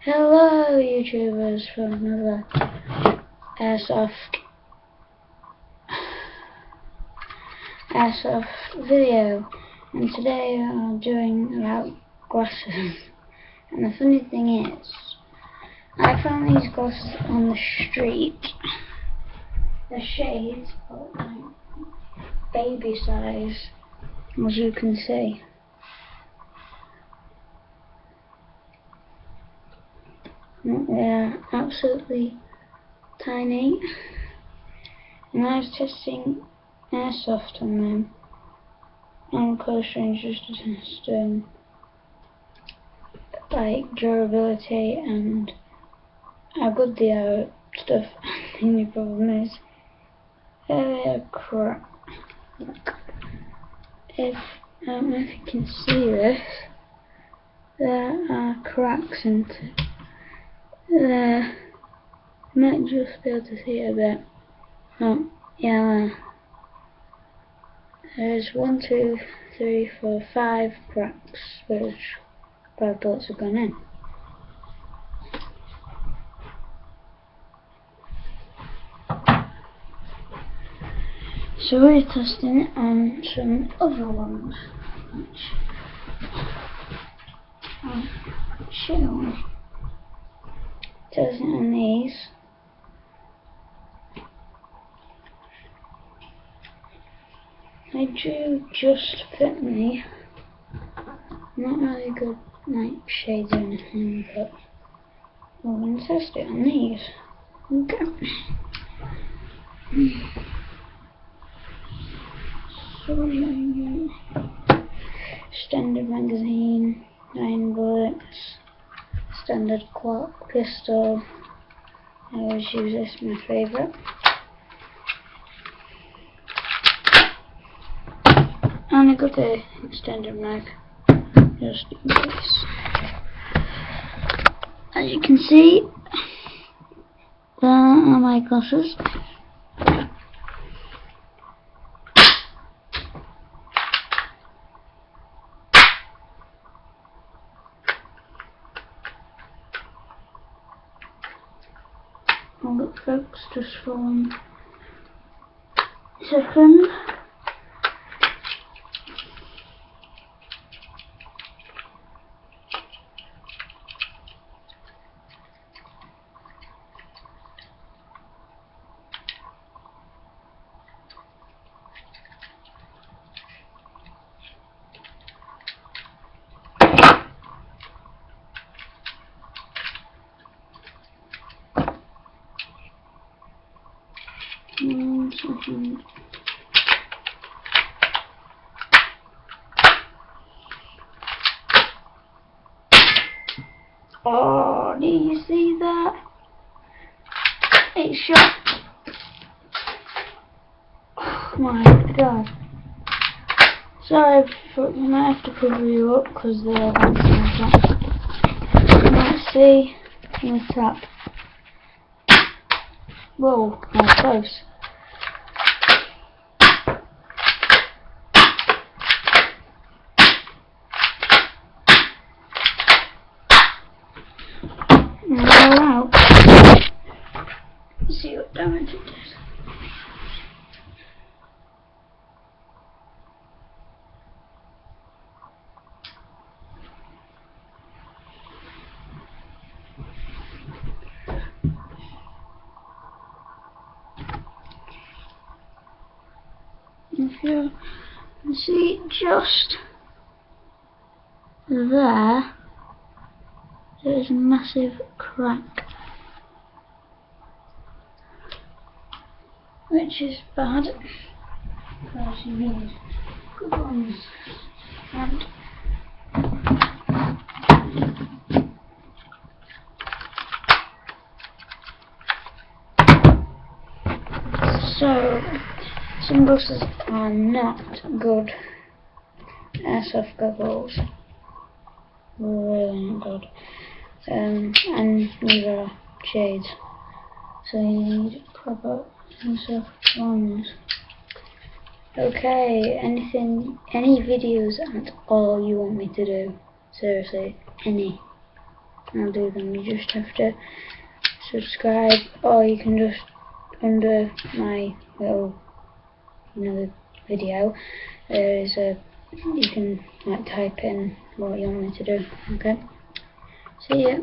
Hello YouTubers from another airsoft video, and today I'm doing about glasses. And the funny thing is, I found these glasses on the street. The shades are like baby size, as you can see. They're absolutely tiny, and I was testing airsoft on them on close range just to test like durability and how good they are at stuff. The only problem is they're crap. I don't know if you can see this, there are cracks in it. There, you might just be able to see it a bit. Oh, yeah, there's 1, 2, 3, 4, 5 cracks, which 5 bullets have gone in. So we're testing it on some other ones, which I'll show you. Testing on these. They do just fit me. Not really good like shades or anything, but we're going to test it on these. Okay. So standard magazine, 9 bullets, standard clock pistol. I always use this, my favourite. And I got a standard mag, just in case. As you can see, there are my glasses. I'll look folks just for 1 second. Oh, do you see that? It's shot. Oh my god. Sorry, I might have to cover you up because they're bouncing like that. You might see in the top. Whoa, how close. Roll out. See what damage it does. If you can see just there, there's a massive crack, which is bad because you need good ones. And so sunglasses are not good airsoft goggles. Really not good. And neither are shades. So you need proper airsoft ones. Okay, any videos at all you want me to do? Seriously, any. I'll do them. You just have to subscribe, or you can just, under my little, the video, there is a, you can like type in what you want me to do. Okay, see ya.